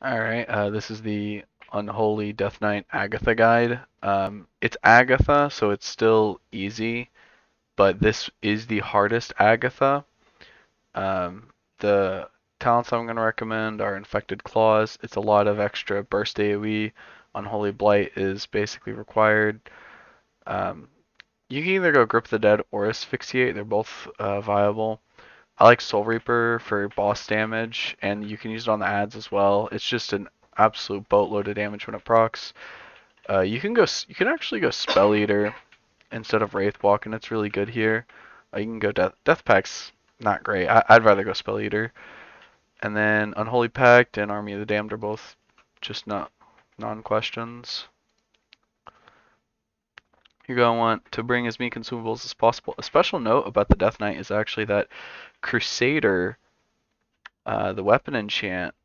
Alright, this is the Unholy Death Knight Agatha guide. It's Agatha, so it's still easy, but this is the hardest Agatha. The talents I'm going to recommend are Infected Claws. It's a lot of extra burst AoE. Unholy Blight is basically required. Um, you can either go Grip the Dead or Asphyxiate. They're both viable. I like Soul Reaper for boss damage, and you can use it on the ads as well. It's just an absolute boatload of damage when it procs. You can actually go Spell Eater instead of Wraith Walk, and it's really good here. You can go Death Pack's not great. I'd rather go Spell Eater. And then Unholy Pact and Army of the Damned are both just not non-questions. You're going to want to bring as many consumables as possible. A special note about the Death Knight is actually that Crusader, the weapon enchant,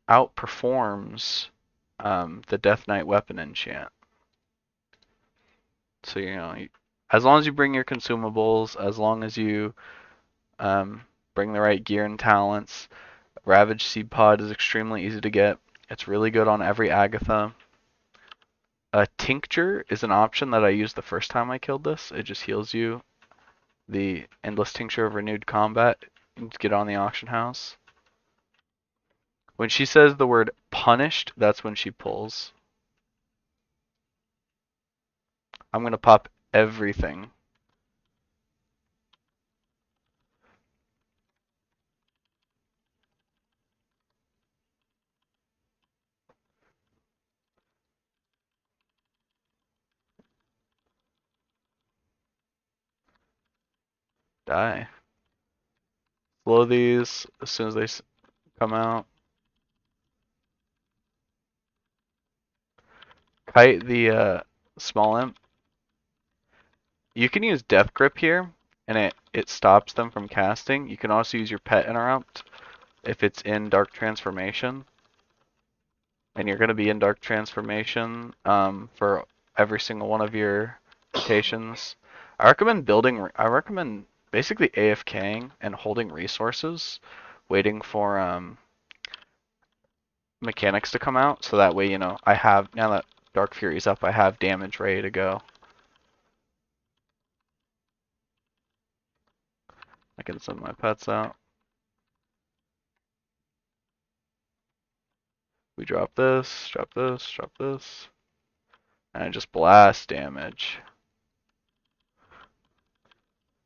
outperforms the Death Knight weapon enchant. So, as long as you bring your consumables, as long as you bring the right gear and talents, Ravage Seed Pod is extremely easy to get. It's really good on every Agatha. Tincture is an option that I used the first time I killed this. It just heals you. The Endless Tincture of Renewed Combat. You get on the auction house. When she says the word punished, that's when she pulls. I'm going to pop everything. Die. Slow these as soon as they come out. Kite the small imp. You can use Death Grip here, and it stops them from casting. You can also use your Pet Interrupt if it's in Dark Transformation. And you're going to be in Dark Transformation for every single one of your rotations. I recommend basically AFKing and holding resources, waiting for mechanics to come out, so that way, I have, now that Dark Fury's up, I have damage ready to go. I can send my pets out. We drop this, drop this, drop this. And I just blast damage.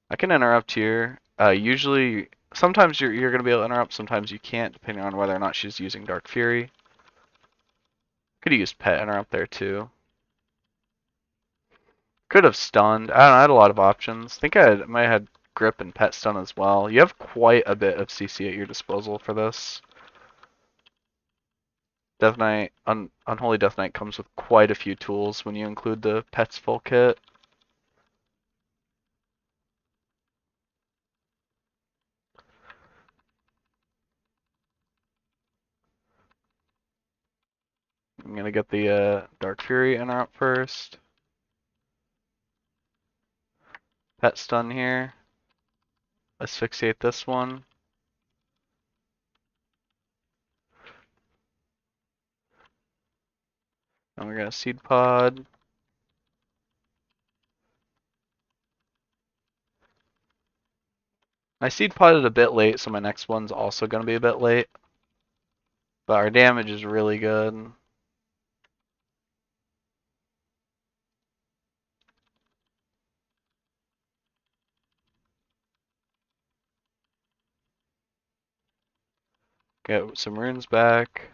I can interrupt here. Usually, sometimes you're going to be able to interrupt, sometimes you can't, depending on whether or not she's using Dark Fury. Could have used Pet Interrupt there too. Could have stunned. I don't know, I had a lot of options. I think might have had Grip and Pet Stun as well. You have quite a bit of CC at your disposal for this. Death Knight, Unholy Death Knight comes with quite a few tools when you include the Pet's full kit. I'm gonna get the Dark Fury interrupt first. Pet Stun here. Asphyxiate this one. And we're gonna Seed Pod. I Seed Podded a bit late, so my next one's also gonna be a bit late. But our damage is really good. Get some runes back.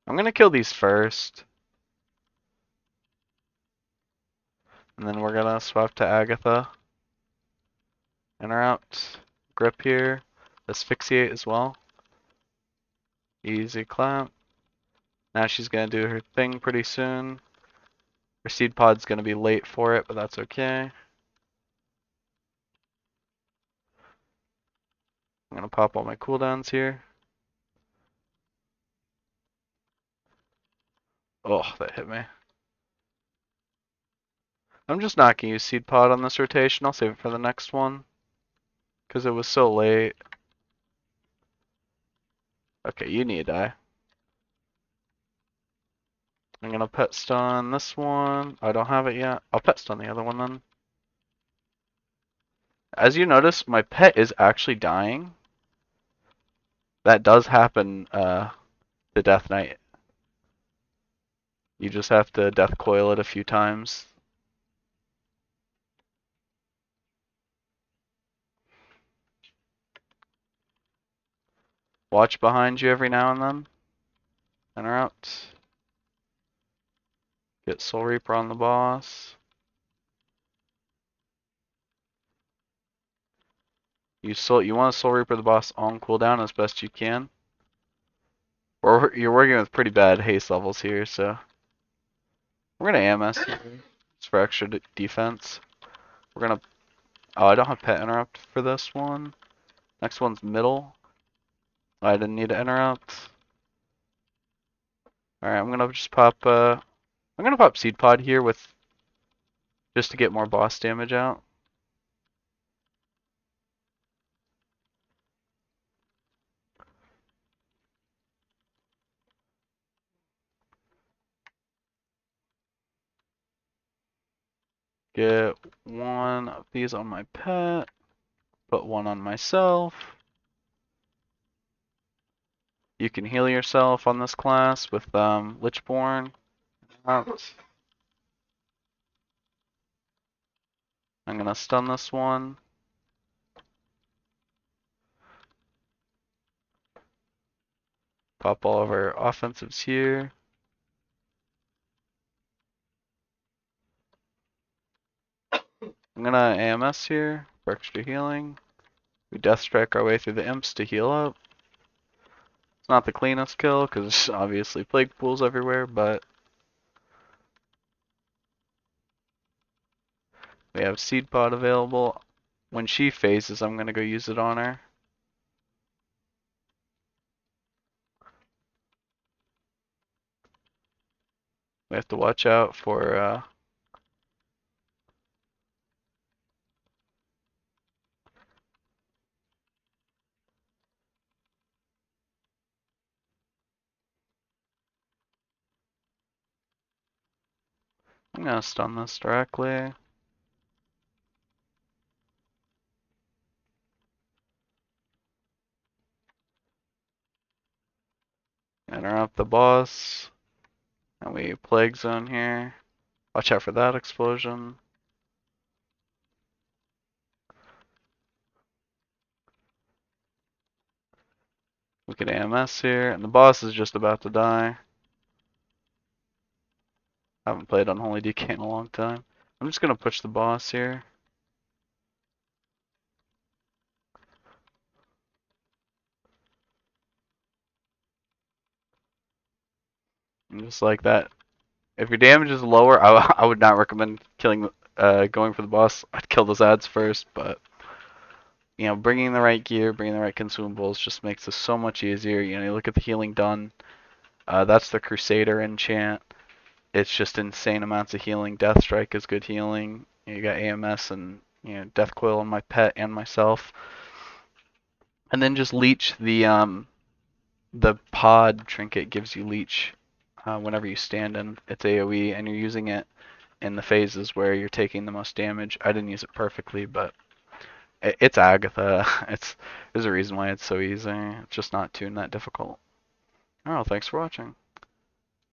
I'm gonna kill these first. And then we're gonna swap to Agatha. Interrupt. Grip here. Asphyxiate as well. Easy clap. Now she's gonna do her thing pretty soon. Her Seed Pod's gonna be late for it, but that's okay. I'm gonna pop all my cooldowns here. Oh, that hit me. I'm just not gonna use Seed Pod on this rotation. I'll save it for the next one. Because it was so late. Okay, you need to die. I'm gonna pet stun this one. I don't have it yet. I'll pet stun the other one then. As you notice, my pet is actually dying. That does happen the Death Knight. You just have to death coil it a few times. Watch behind you every now and then. Interrupt. Get Soul Reaper on the boss. You want to Soul Reaper the boss on cooldown as best you can. Or you're working with pretty bad haste levels here, so we're gonna AMS here just for extra defense. We're gonna. Oh, I don't have pet interrupt for this one. Next one's middle. I didn't need to interrupt. All right, I'm gonna just pop. I'm gonna pop Seed Pod here with just to get more boss damage out. Get one of these on my pet. Put one on myself. You can heal yourself on this class with Lichborn. Out. I'm gonna stun this one. Pop all of our offensives here. I'm gonna AMS here for extra healing. We Death Strike our way through the imps to heal up. It's not the cleanest kill because obviously plague pools everywhere, but we have Seed Pod available. When she phases, I'm gonna go use it on her. We have to watch out for I'm gonna stun this directly. Interrupt the boss. And we plague zone here. Watch out for that explosion. We can AMS here, and the boss is just about to die. I haven't played Unholy DK in a long time. I'm just gonna push the boss here. And just like that. If your damage is lower, I would not recommend going for the boss. I'd kill those ads first, but you know, bringing the right gear, bringing the right consumables just makes this so much easier. You know, you look at the healing done. That's the Crusader enchant. It's just insane amounts of healing. Death Strike is good healing. You got AMS and Death Coil on my pet and myself. And then just leech the pod trinket gives you leech whenever you stand in its AoE and you're using it in the phases where you're taking the most damage. I didn't use it perfectly, but it's Agatha. There's a reason why it's so easy. It's just not tuned that difficult. Oh, thanks for watching.